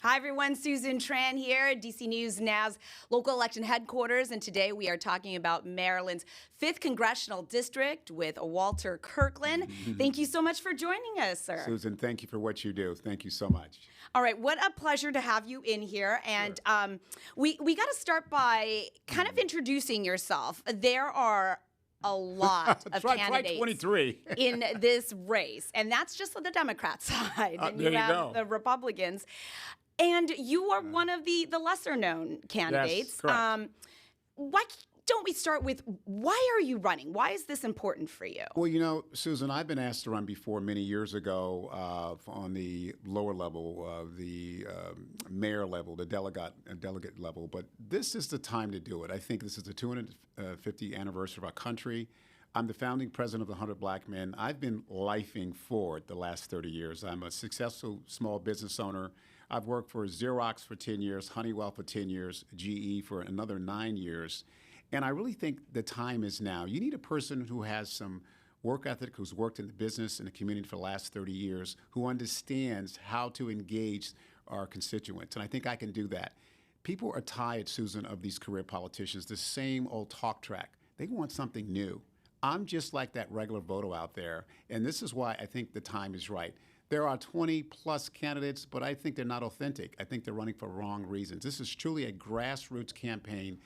Hi, everyone. Susan Tran here at DC News Now's local election headquarters. And today we are talking about Maryland's 5th Congressional District with Walter Kirkland. Thank you so much for joining us, sir. Susan, thank you for what you do. Thank you so much. All right. What a pleasure to have you in here. And Sure. we got to start by kind of introducing yourself. There are a lot of Try candidates 23. in this race, and that's just on the Democrat side. And there you have go. the Republicans. And you are one of the lesser-known candidates. Yes, correct. Why don't we start with, why are you running? Why is this important for you? Well, you know, Susan, I've been asked to run before many years ago on the lower level, the mayor level, the delegate level. But this is the time to do it. I think this is the 250th anniversary of our country. I'm the founding president of the 100 Black Men. I've been lifing forward the last 30 years. I'm a successful small business owner. I've worked for Xerox for 10 years, Honeywell for 10 years, GE for another 9 years. And I really think the time is now. You need a person who has some work ethic, who's worked in the business and the community for the last 30 years, who understands how to engage our constituents. And I think I can do that. People are tired, Susan, of these career politicians, the same old talk track. They want something new. I'm just like that regular voter out there. And this is why I think the time is right. There are 20-plus candidates, but I think they're not authentic. I think they're running for wrong reasons. This is truly a grassroots campaign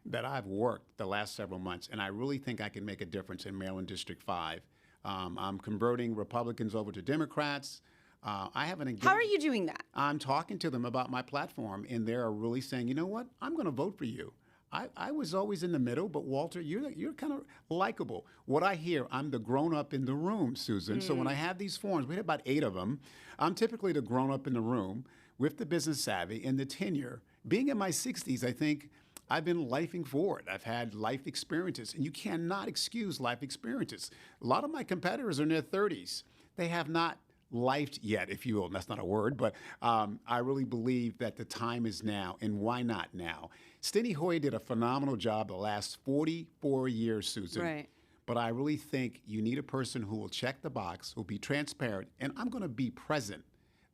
that I've worked the last several months, and I really think I can make a difference in Maryland District 5. I'm converting Republicans over to Democrats. I haven't engaged. How are you doing that? I'm talking to them about my platform, and they're really saying, you know what, I'm going to vote for you. I was always in the middle, but Walter, you're kind of likable. What I hear, I'm the grown-up in the room, Susan. So when I have these forums, we have about 8 of them, I'm typically the grown-up in the room with the business savvy and the tenure. Being in my 60s, I think I've been lifing forward. I've had life experiences, and you cannot excuse life experiences. A lot of my competitors are in their 30s. They have not lifed yet, if you will. That's not a word, but I really believe that the time is now, and why not now? Steny Hoyer did a phenomenal job the last 44 years, Susan. Right. But I really think you need a person who will check the box, who will be transparent, and I'm going to be present.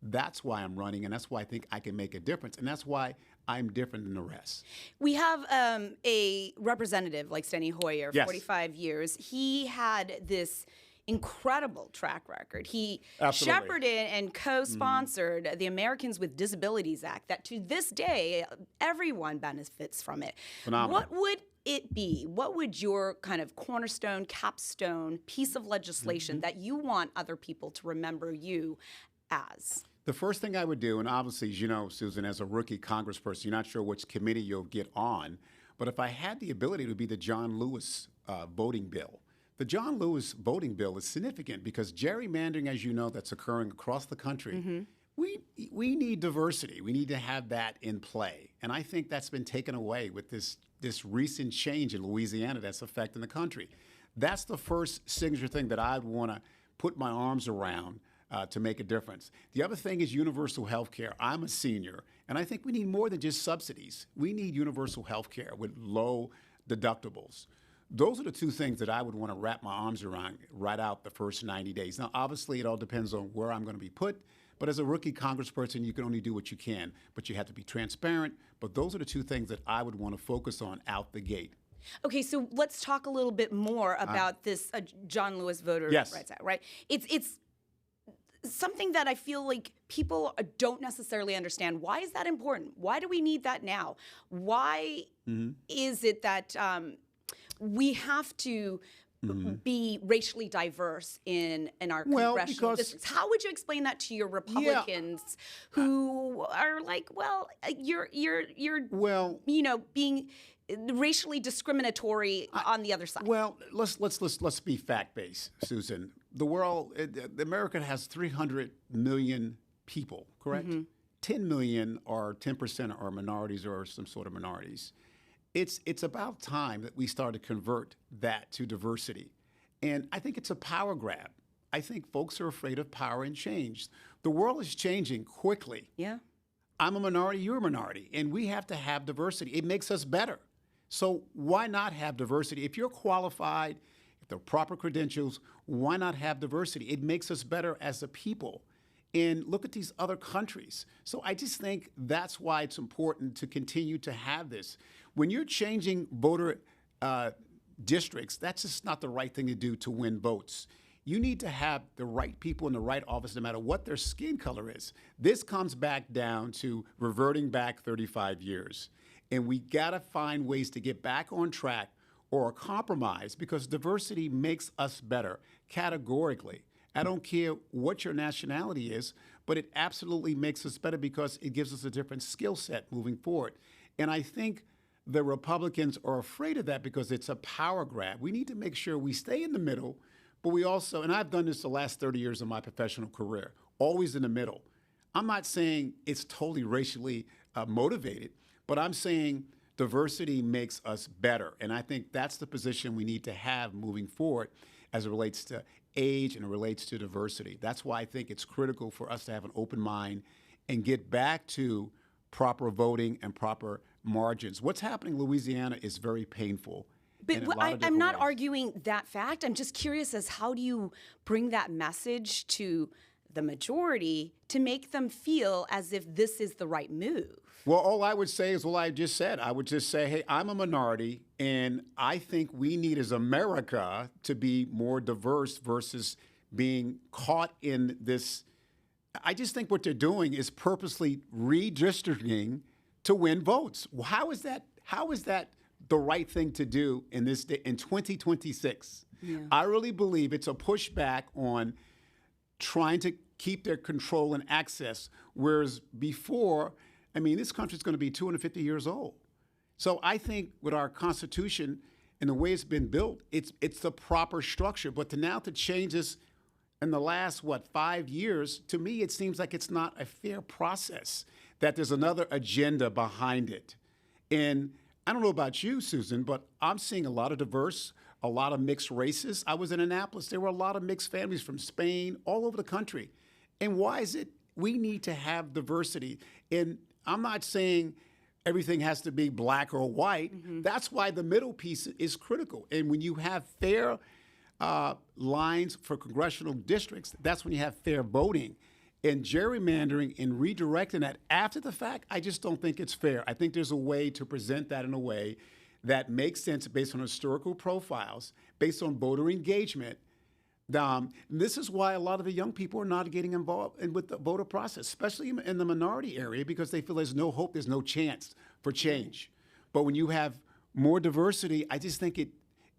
That's why I'm running, and that's why I think I can make a difference, and that's why I'm different than the rest. We have a representative like Steny Hoyer, Yes. 45 years. He had this incredible track record. He Absolutely. shepherded and co-sponsored the Americans with Disabilities Act that to this day, everyone benefits from it. Phenomenal. What would it be? What would your kind of cornerstone, capstone piece of legislation that you want other people to remember you as? The first thing I would do, and obviously, as you know, Susan, as a rookie congressperson, you're not sure which committee you'll get on, but if I had the ability, it would be the John Lewis voting bill. The John Lewis voting bill is significant because gerrymandering, as you know, that's occurring across the country. We need diversity. We need to have that in play. And I think that's been taken away with this recent change in Louisiana that's affecting the country. That's the first signature thing that I'd want to put my arms around to make a difference. The other thing is universal health care. I'm a senior, and I think we need more than just subsidies. We need universal health care with low deductibles. Those are the 2 things that I would want to wrap my arms around right out the first 90 days. Now, obviously, it all depends on where I'm going to be put, but as a rookie congressperson, you can only do what you can, but you have to be transparent. But those are the 2 things that I would want to focus on out the gate. Okay, so let's talk a little bit more about this John Lewis Voter Yes. Rights Act, right? It's something that I feel like people don't necessarily understand. Why is that important? Why do we need that now? Why is it that we have to be racially diverse in our congressional districts? How would you explain that to your Republicans who are like, well, you're being racially discriminatory on the other side? Well, let's be fact-based, Susan. The world, America has 300 million people, correct? 10 million or 10% are minorities or some sort of minorities. It's about time that we start to convert that to diversity. And I think it's a power grab. I think folks are afraid of power and change. The world is changing quickly. Yeah. I'm a minority, you're a minority, and we have to have diversity. It makes us better. So why not have diversity? If you're qualified, if there are proper credentials, why not have diversity? It makes us better as a people. and look at these other countries. So I just think that's why it's important to continue to have this. When you're changing voter districts, that's just not the right thing to do to win votes. You need to have the right people in the right office no matter what their skin color is. This comes back down to reverting back 35 years. And we got to find ways to get back on track or a compromise, because diversity makes us better categorically. I don't care what your nationality is, but it absolutely makes us better because it gives us a different skill set moving forward. And I think the Republicans are afraid of that because it's a power grab. We need to make sure we stay in the middle, but we also, and I've done this the last 30 years of my professional career, always in the middle. I'm not saying it's totally racially motivated, but I'm saying diversity makes us better. And I think that's the position we need to have moving forward as it relates to age and it relates to diversity. That's why I think it's critical for us to have an open mind and get back to proper voting and proper margins. What's happening in Louisiana is very painful. But I'm not arguing that fact. I'm just curious as how do you bring that message to the majority to make them feel as if this is the right move? Well, all I would say is what I just said. I would just say, hey, I'm a minority, and I think we need as America to be more diverse versus being caught in this. I just think what they're doing is purposely redistricting to win votes. How is that the right thing to do in this day, in 2026? Yeah. I really believe it's a pushback on trying to keep their control and access, whereas before, I mean, this country's going to be 250 years old. So I think with our Constitution and the way it's been built, it's the proper structure. But to change this in the last, 5 years, to me, it seems like it's not a fair process, that there's another agenda behind it. And I don't know about you, Susan, but I'm seeing a lot of diverse, a lot of mixed races. I was in Annapolis. There were a lot of mixed families from Spain, all over the country. And why is it we need to have diversity? And I'm not saying everything has to be black or white. Mm-hmm. That's why the middle piece is critical. And when you have fair lines for congressional districts, that's when you have fair voting. And gerrymandering and redirecting that after the fact, I just don't think it's fair. I think there's a way to present that in a way that makes sense based on historical profiles, based on voter engagement. This is why a lot of the young people are not getting involved with the voter process, especially in the minority area, because they feel there's no hope, there's no chance for change. But when you have more diversity, I just think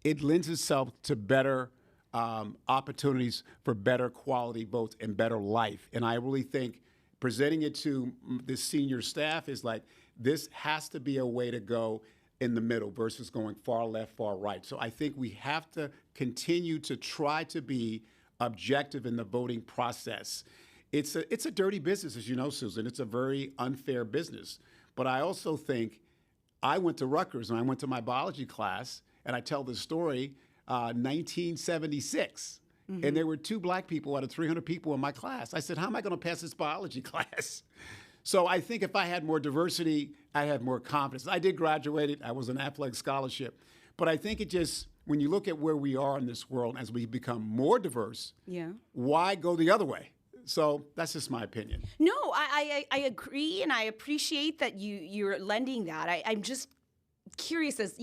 it lends itself to better opportunities for better quality votes and better life. And I really think presenting it to the senior staff is like, this has to be a way to go in the middle versus going far left, far right. So I think we have to continue to try to be objective in the voting process. It's a dirty business, as you know, Susan. It's a very unfair business. But I also think I went to Rutgers and I went to my biology class, and I tell the story, 1976. Mm-hmm. And there were 2 black people out of 300 people in my class. I said, how am I going to pass this biology class? So I think if I had more diversity, I had more confidence. I did graduate. I was an athletic scholarship. But I think it just, when you look at where we are in this world, as we become more diverse, why go the other way? So that's just my opinion. No, I agree, and I appreciate that you're lending that. I'm just curious as,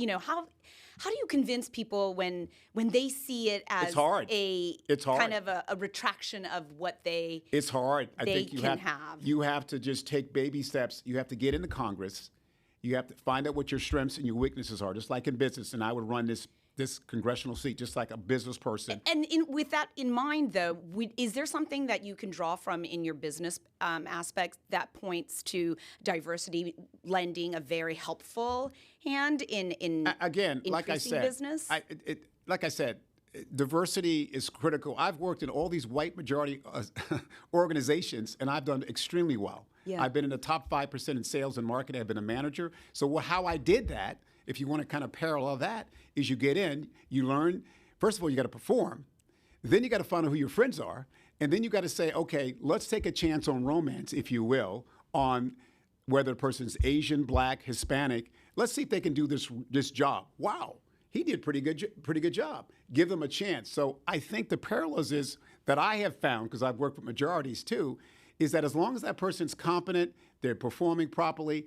how do you convince people when they see it as it's hard. Kind of a retraction of what they It's hard. I think you have to just take baby steps. You have to get into Congress. You have to find out what your strengths and your weaknesses are, just like in business. And I would run this congressional seat just like a business person. And with that in mind, though, is there something that you can draw from in your business aspects that points to diversity lending a very helpful hand in again, like I said, business? Like I said, diversity is critical. I've worked in all these white majority organizations, and I've done extremely well. Yeah. I've been in the top 5% in sales and marketing. I've been a manager. So how I did that, if you want to kind of parallel that, is you get in, you learn. First of all, you got to perform. Then you got to find out who your friends are. And then you got to say, okay, let's take a chance on romance, if you will, on whether the person's Asian, Black, Hispanic. Let's see if they can do this job. Wow, he did pretty good job. Give them a chance. So I think the parallels is that I have found, because I've worked with majorities too, is that as long as that person's competent, they're performing properly,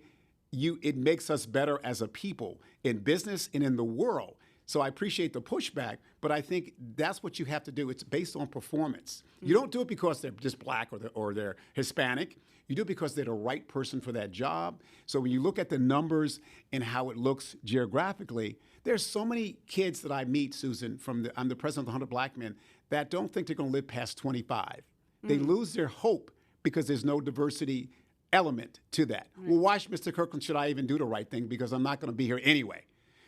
it makes us better as a people in business and in the world. So I appreciate the pushback, but I think that's what you have to do. It's based on performance. You don't do it because they're just black or they're Hispanic. You do it because they're the right person for that job. So when you look at the numbers and how it looks geographically, there's so many kids that I meet, Susan, I'm the president of the 100 Black Men, that don't think they're going to live past 25. They lose their hope because there's no diversity element to that. Well, why, Mr. Kirkland, should I even do the right thing? Because I'm not going to be here anyway.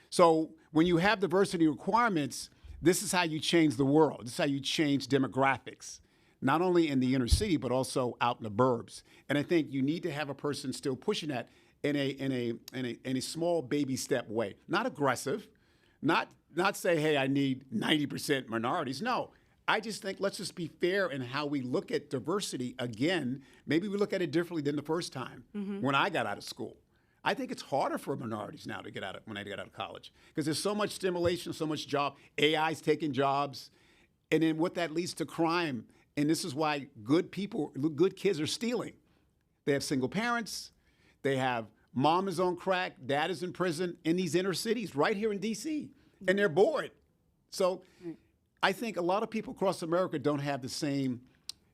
So when you have diversity requirements, this is how you change the world. This is how you change demographics, not only in the inner city, but also out in the burbs. And I think you need to have a person still pushing that in a small baby step way, not aggressive, not say, hey, I need 90% minorities. No, I just think let's just be fair in how we look at diversity again. Maybe we look at it differently than the first time when I got out of school. I think it's harder for minorities now to get out when I get out of college because there's so much stimulation, so much job. AI's taking jobs, and then what that leads to crime. And this is why good kids are stealing. They have single parents. They have mom is on crack, dad is in prison in these inner cities right here in D.C., and they're bored. So I think a lot of people across America don't have the same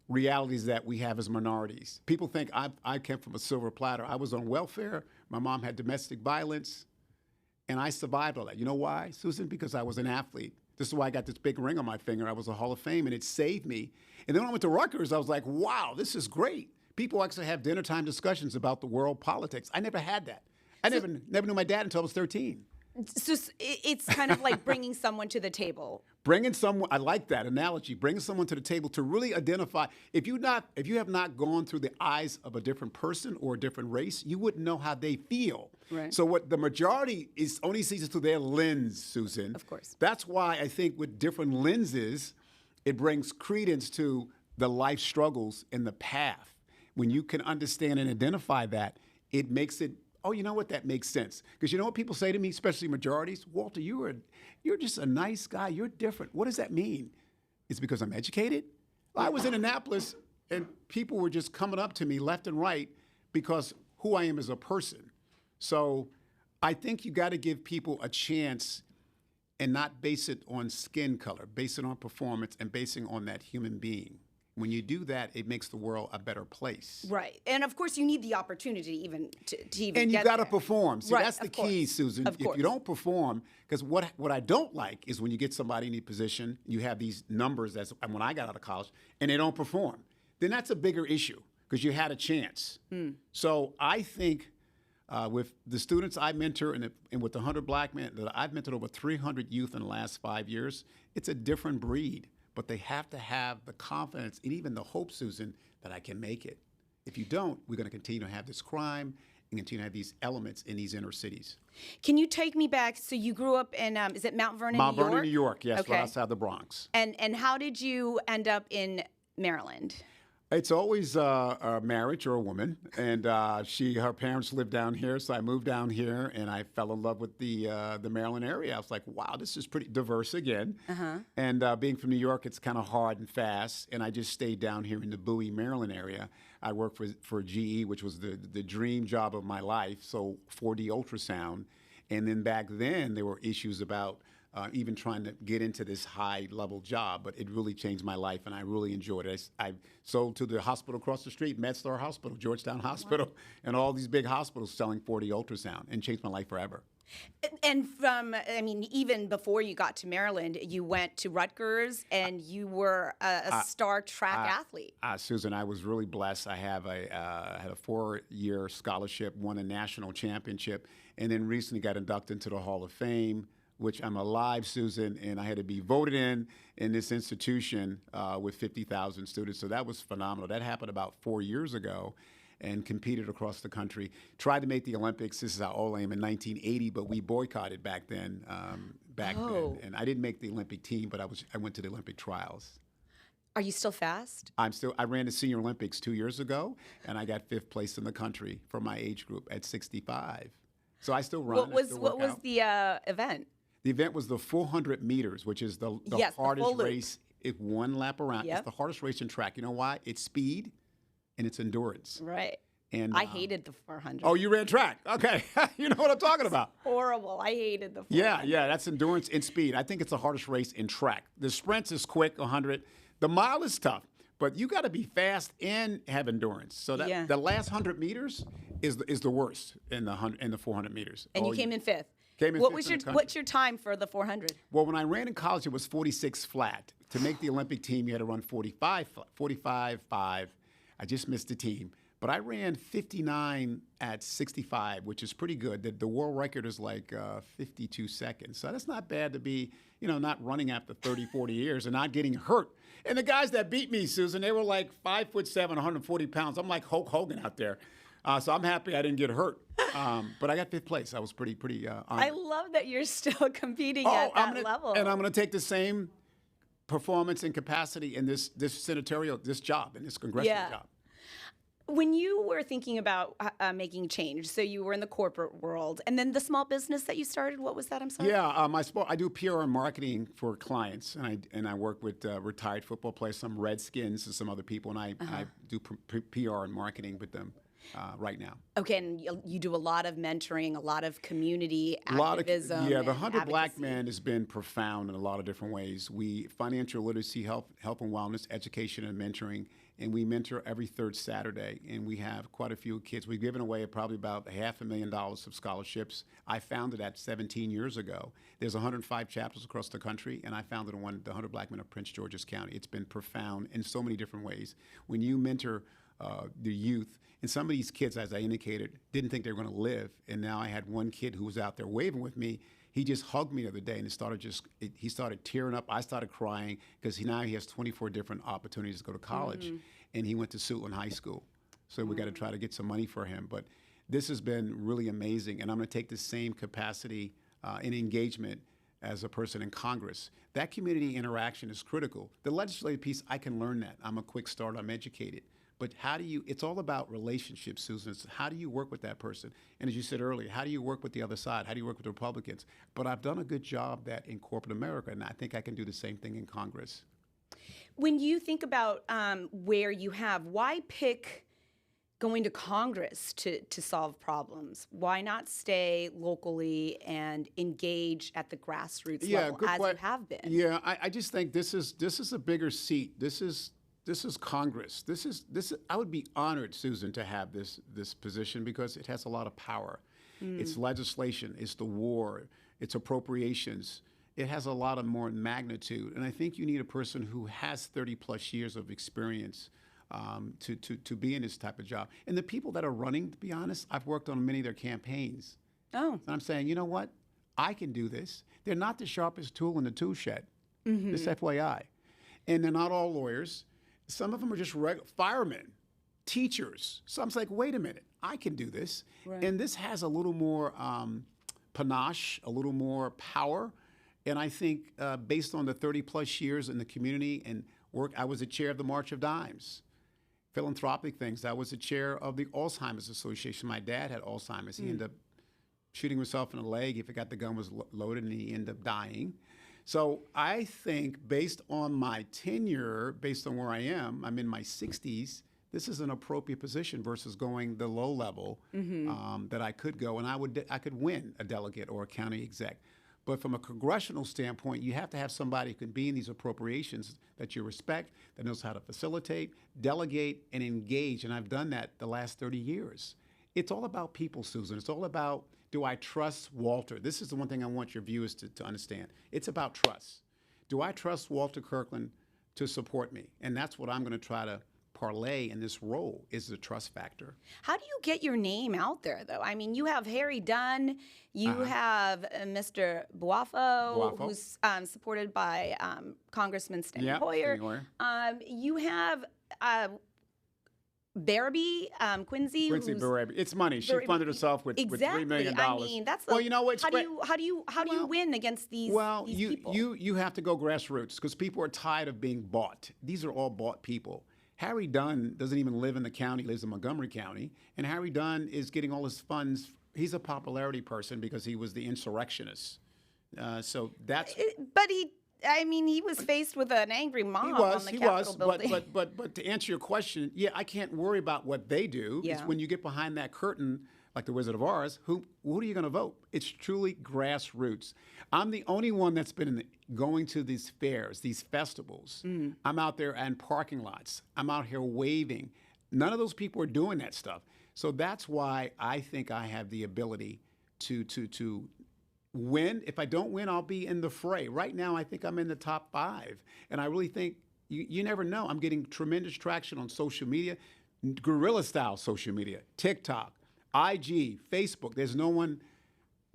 realities that we have as minorities. People think I came from a silver platter. I was on welfare. My mom had domestic violence, and I survived all that. You know why, Susan? Because I was an athlete. This is why I got this big ring on my finger. I was a Hall of Fame, and it saved me. And then when I went to Rutgers, I was like, wow, this is great. People actually have dinner time discussions about the world politics. I never had that. I never knew my dad until I was 13. So it's kind of like bringing someone to the table. Bringing someone, I like that analogy, bringing someone to the table to really identify. If you have not gone through the eyes of a different person or a different race, you wouldn't know how they feel. Right. So what the majority only sees it through their lens, Susan. Of course. That's why I think with different lenses, it brings credence to the life struggles and the path. When you can understand and identify that, it makes it, oh, you know what? That makes sense. Because you know what people say to me, especially majorities? Walter, you're just a nice guy. You're different. What does that mean? It's because I'm educated? I was in Annapolis, and people were just coming up to me left and right because who I am as a person. So I think you got to give people a chance and not base it on skin color, base it on performance, and basing on that human being. When you do that, it makes the world a better place. Right. And of course, you need the opportunity even to even and get you got to there. perform. See, Right, that's the of course. key, Susan. Of If course. you don't perform, because what I don't like is when you get somebody in a position, you have these numbers, that's when I got out of college, and they don't perform. Then that's a bigger issue because you had a chance. So I think with the students I mentor and with the 100 Black Men, that I've mentored over 300 youth in the last 5 years, it's a different breed. But they have to have the confidence and even the hope, Susan, that I can make it. If you don't, we're going to continue to have this crime and continue to have these elements in these inner cities. Can you take me back? So you grew up in, is it Mount Vernon, New York? Mount Vernon, New York, yes, Okay. right outside the Bronx. And how did you end up in Maryland? It's always a marriage or a woman, and her parents lived down here, so I moved down here, and I fell in love with the Maryland area. I was like, wow, this is pretty diverse again. And being from New York, it's kind of hard and fast, and I just stayed down here in the Bowie, Maryland area. I worked for GE, which was the dream job of my life, so 4D ultrasound. And then back then, there were issues about even trying to get into this high-level job, but it really changed my life, and I really enjoyed it. I sold to the hospital across the street, MedStar Hospital, Georgetown Hospital, and all these big hospitals selling 4D ultrasound, and changed my life forever. And even before you got to Maryland, you went to Rutgers, and you were a star track athlete. Susan, I was really blessed. I had a 4-year scholarship, won a national championship, and then recently got inducted into the Hall of Fame, which I'm alive, Susan, and I had to be voted in this institution with 50,000 students. So that was phenomenal. That happened about 4 years ago, and competed across the country. Tried to make the Olympics. This is how old I am, in 1980, but we boycotted back then. And I didn't make the Olympic team, but I went to the Olympic trials. Are you still fast? I ran the Senior Olympics 2 years ago, and I got 5th place in the country for my age group at 65. So I still run. What was the event? The event was the 400 meters, which is the hardest race. It's one lap around. Yep. It's the hardest race in track. You know why? It's speed, and it's endurance. Right. And I hated the 400. Oh, you ran track. Okay. You know what I'm talking about. Horrible. I hated the 400. Yeah, that's endurance and speed. I think it's the hardest race in track. The sprints is quick, 100. The mile is tough, but you got to be fast and have endurance. So that the last 100 meters is the worst in the 400 meters. And you came in fifth. What's your time for the 400? Well, when I ran in college, it was 46 flat. To make the Olympic team, you had to run 45.5. I just missed the team. But I ran 59 at 65, which is pretty good. The world record is like 52 seconds. So that's not bad to be, not running after 30, 40 years and not getting hurt. And the guys that beat me, Susan, they were like 5'7", 140 pounds. I'm like Hulk Hogan out there. So I'm happy I didn't get hurt. But I got fifth place. I was pretty honored. I love that you're still competing at that level. And I'm going to take the same performance and capacity in this senatorial, this job, in this congressional job. When you were thinking about making change, so you were in the corporate world, and then the small business that you started, what was that? I'm sorry. Yeah, I do PR and marketing for clients, and I work with retired football players, some Redskins, and some other people, and I do PR and marketing with them right now. Okay, and you do a lot of mentoring, a lot of community activism. The 100 Black Men has been profound in a lot of different ways. Financial literacy, health and wellness, education and mentoring. And we mentor every third Saturday, and we have quite a few kids. We've given away probably about $500,000 of scholarships. I founded that 17 years ago. There's 105 chapters across the country, and I founded the 100 Black Men of Prince George's County. It's been profound in so many different ways. When you mentor the youth, and some of these kids, as I indicated, didn't think they were going to live, and now I had one kid who was out there waving with me. He just hugged me the other day, and he started tearing up. I started crying because now he has 24 different opportunities to go to college, and he went to Suitland High School. So we got to try to get some money for him. But this has been really amazing, and I'm going to take the same capacity and engagement as a person in Congress. That community interaction is critical. The legislative piece, I can learn that. I'm a quick start. I'm educated. But it's all about relationships, Susan. It's how do you work with that person? And as you said earlier, how do you work with the other side? How do you work with the Republicans? But I've done a good job that in corporate America, and I think I can do the same thing in Congress. When you think about why pick going to Congress to solve problems? Why not stay locally and engage at the grassroots level as you have been? Yeah, I just think this is a bigger seat. This is Congress. I would be honored, Susan, to have this position because it has a lot of power. It's legislation, it's the war, it's appropriations. It has a lot of more magnitude. And I think you need a person who has 30 plus years of experience to be in this type of job. And the people that are running, to be honest, I've worked on many of their campaigns. Oh. And I'm saying, you know what? I can do this. They're not the sharpest tool in the tool shed. This FYI. And they're not all lawyers. Some of them are just firemen, teachers. So I'm like, wait a minute, I can do this. Right. And this has a little more panache, a little more power. And I think based on the 30 plus years in the community and work, I was the chair of the March of Dimes. Philanthropic things. I was the chair of the Alzheimer's Association. My dad had Alzheimer's. He ended up shooting himself in the leg. He forgot the gun was loaded and he ended up dying. So I think based on my tenure, based on where I am, I'm in my 60s, this is an appropriate position versus going the low level that I could go, and I could win a delegate or a county exec. But from a congressional standpoint, you have to have somebody who can be in these appropriations that you respect, that knows how to facilitate, delegate, and engage. And I've done that the last 30 years. It's all about people, Susan. It's all about, do I trust Walter? This is the one thing I want your viewers to understand. It's about trust. Do I trust Walter Kirkland to support me? And that's what I'm going to try to parlay in this role, is the trust factor. How do you get your name out there, though? I mean, you have Harry Dunn, you have Mr. Boafo, who's supported by Congressman Steny Hoyer. You have Quincy Barabee. It's money. She funded herself with $3 million. I mean, that's you know what? How do you win against these? People? You have to go grassroots because people are tired of being bought. These are all bought people. Harry Dunn doesn't even live in the county, he lives in Montgomery County, and Harry Dunn is getting all his funds. He's a popularity person because he was the insurrectionist. So that's. But he I mean, he was faced with an angry mob on the Capitol building. But to answer your question, yeah, I can't worry about what they do. Yeah. It's when you get behind that curtain, like the Wizard of Oz, who are you going to vote? It's truly grassroots. I'm the only one that's been going to these fairs, these festivals. I'm out there in parking lots. I'm out here waving. None of those people are doing that stuff. So that's why I think I have the ability to win. If I don't win, I'll be in the fray. Right now, I think I'm in the top 5. And I really think you never know. I'm getting tremendous traction on social media, guerrilla style social media, TikTok, IG, Facebook. There's no one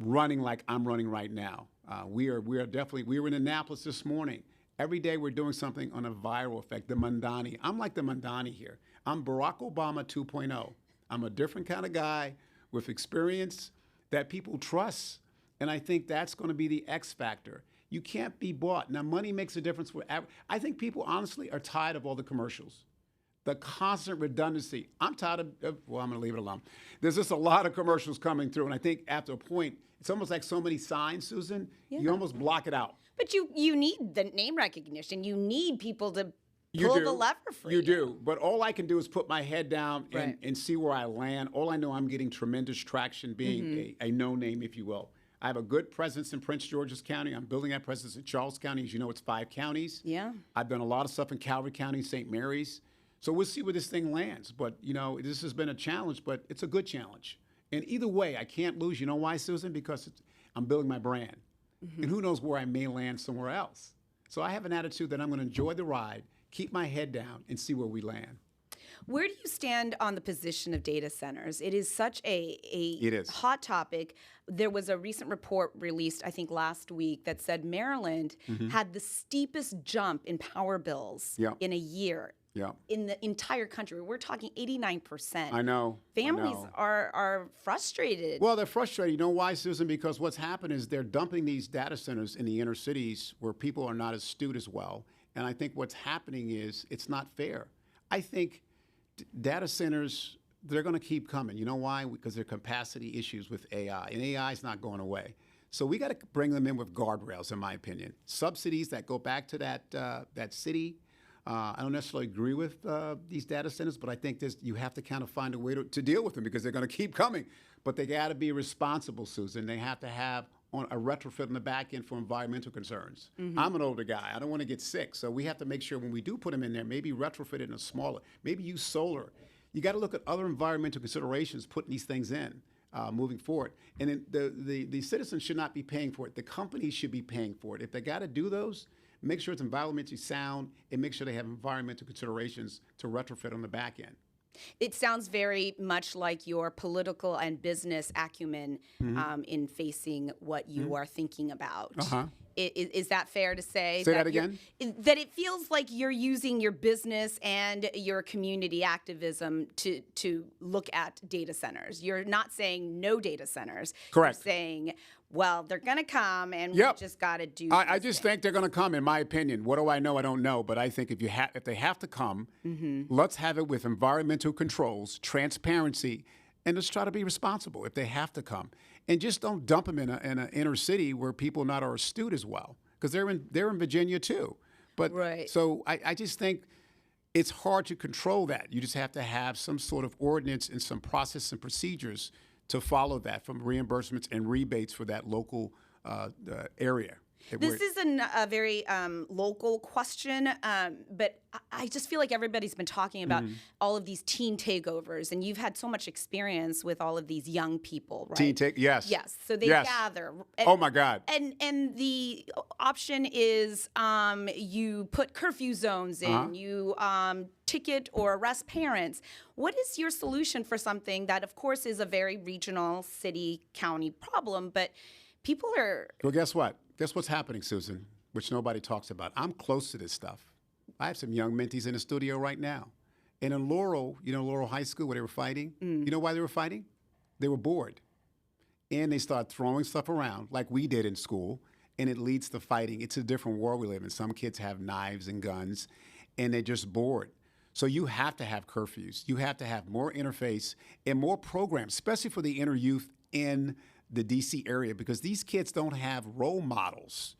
running like I'm running right now. We are definitely, we were in Annapolis this morning. Every day we're doing something on a viral effect, the Mandani. I'm like the Mandani here. I'm Barack Obama 2.0. I'm a different kind of guy with experience that people trust. And I think that's going to be the X factor. You can't be bought. Now, money makes a difference. I think people honestly are tired of all the commercials. The constant redundancy. I'm tired of, well, I'm going to leave it alone. There's just a lot of commercials coming through. And I think after a point, it's almost like so many signs, Susan, you almost block it out. But you need the name recognition. You need people to pull the lever for you. You do. But all I can do is put my head down and see where I land. All I know, I'm getting tremendous traction being a no name, if you will. I have a good presence in Prince George's County. I'm building that presence in Charles County. As you know, it's 5 counties. Yeah. I've done a lot of stuff in Calvary County, St. Mary's. So we'll see where this thing lands. But, you know, this has been a challenge, but it's a good challenge. And either way, I can't lose. You know why, Susan? Because I'm building my brand. And who knows where I may land somewhere else. So I have an attitude that I'm going to enjoy the ride, keep my head down, and see where we land. Where do you stand on the position of data centers? It is such a hot topic. There was a recent report released, I think, last week that said Maryland had the steepest jump in power bills in a year. Yeah. In the entire country. We're talking 89%. I know. Families are frustrated. Well, they're frustrated. You know why, Susan? Because what's happened is they're dumping these data centers in the inner cities where people are not as astute as well. And I think what's happening is it's not fair. I think data centers, they're going to keep coming. You know why? Because there are capacity issues with AI. And AI is not going away. So we got to bring them in with guardrails, in my opinion. Subsidies that go back to that city. I don't necessarily agree with these data centers, but I think you have to kind of find a way to deal with them because they're going to keep coming. But they got to be responsible, Susan. They have to have a retrofit on the back end for environmental concerns. I'm an older guy. I don't want to get sick. So we have to make sure when we do put them in there, maybe retrofit it in a smaller, maybe use solar. You got to look at other environmental considerations putting these things in moving forward. And then the citizens should not be paying for it. The companies should be paying for it. If they got to do those, make sure it's environmentally sound, and make sure they have environmental considerations to retrofit on the back end. It sounds very much like your political and business acumen in facing what you are thinking about. Is that fair to say? Say that again? That it feels like you're using your business and your community activism to look at data centers. You're not saying no data centers. Correct. You're saying, well, they're going to come, and we just got to do. I just think they're going to come. In my opinion, what do I know? I don't know, but I think if they have to come, let's have it with environmental controls, transparency, and let's try to be responsible if they have to come, and just don't dump them in an inner city where people not are astute as well, because they're in Virginia too. But so I just think it's hard to control that. You just have to have some sort of ordinance and some process and procedures to follow that, from reimbursements and rebates for that local area. This is a very local question, but I just feel like everybody's been talking about all of these teen takeovers, and you've had so much experience with all of these young people, right? Yes. Yes. So they gather. And, oh my God. And the option is you put curfew zones in, you ticket or arrest parents. What is your solution for something that, of course, is a very regional city, county problem, but people are... Well, guess what? Guess what's happening, Susan, which nobody talks about? I'm close to this stuff. I have some young mentees in the studio right now. And in Laurel, Laurel High School, where they were fighting, you know why they were fighting? They were bored. And they started throwing stuff around like we did in school, and it leads to fighting. It's a different world we live in. Some kids have knives and guns, and they're just bored. So you have to have curfews. You have to have more interface and more programs, especially for the inner youth in the D.C. area, because these kids don't have role models.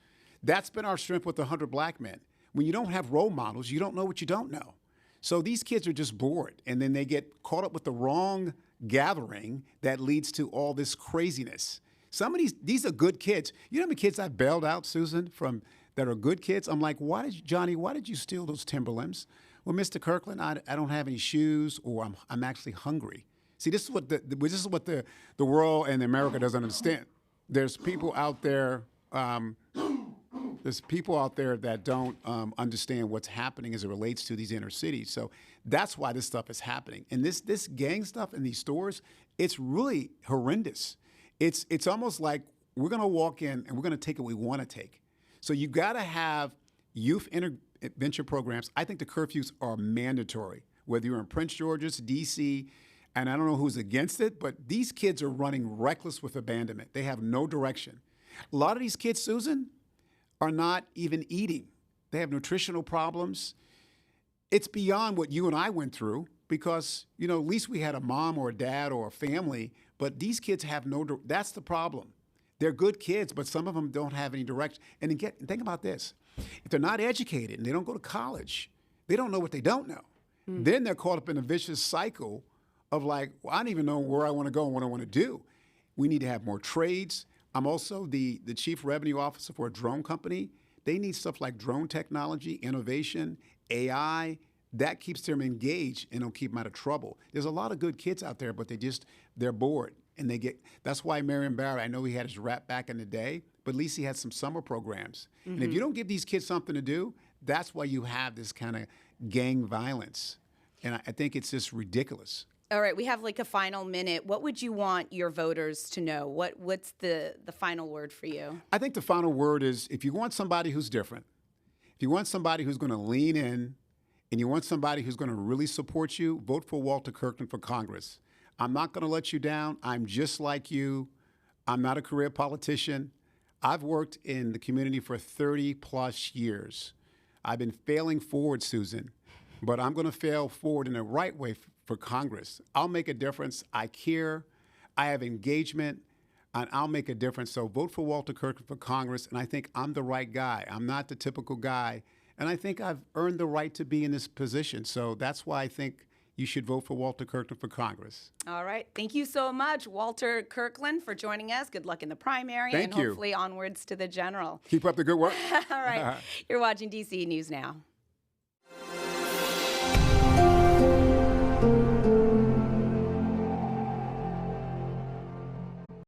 That's been our strength with the 100 Black Men. When you don't have role models, you don't know what you don't know. So these kids are just bored, and then they get caught up with the wrong gathering that leads to all this craziness. Some of these are good kids. You know how many kids I bailed out, Susan, from that are good kids? I'm like, why did you steal those Timberlands? Well, Mr. Kirkland, I don't have any shoes, or I'm actually hungry. See, this is what the world and America doesn't understand. There's people out there. There's people out there that don't understand what's happening as it relates to these inner cities. So that's why this stuff is happening. And this gang stuff in these stores, it's really horrendous. It's almost like we're going to walk in and we're going to take what we want to take. So you got to have youth intervention programs. I think the curfews are mandatory, whether you're in Prince George's, D.C., and I don't know who's against it, but these kids are running reckless with abandonment. They have no direction. A lot of these kids, Susan, are not even eating. They have nutritional problems. It's beyond what you and I went through because, at least we had a mom or a dad or a family, but these kids have that's the problem. They're good kids, but some of them don't have any direction. And think about this. If they're not educated and they don't go to college, they don't know what they don't know. Then they're caught up in a vicious cycle of like, well, I don't even know where I want to go and what I want to do. We need to have more trades. I'm also the chief revenue officer for a drone company. They need stuff like drone technology, innovation, AI. That keeps them engaged and it'll keep them out of trouble. There's a lot of good kids out there, but they're bored. And that's why Marion Barrett, I know he had his rap back in the day, but at least he had some summer programs. And if you don't give these kids something to do, that's why you have this kind of gang violence. And I think it's just ridiculous. All right, we have like a final minute. What would you want your voters to know? What's the final word for you? I think the final word is if you want somebody who's different, if you want somebody who's going to lean in, and you want somebody who's going to really support you, vote for Walter Kirkland for Congress. I'm not going to let you down. I'm just like you. I'm not a career politician. I've worked in the community for 30 plus years. I've been failing forward, Susan, but I'm going to fail forward in the right way for Congress. I'll make a difference. I care. I have engagement, and I'll make a difference. So vote for Walter Kirkland for Congress, and I think I'm the right guy. I'm not the typical guy, and I think I've earned the right to be in this position. So that's why I think you should vote for Walter Kirkland for Congress. All right. Thank you so much, Walter Kirkland, for joining us. Good luck in the primary. Thank you. Hopefully onwards to the general. Keep up the good work. All right. You're watching DC News Now.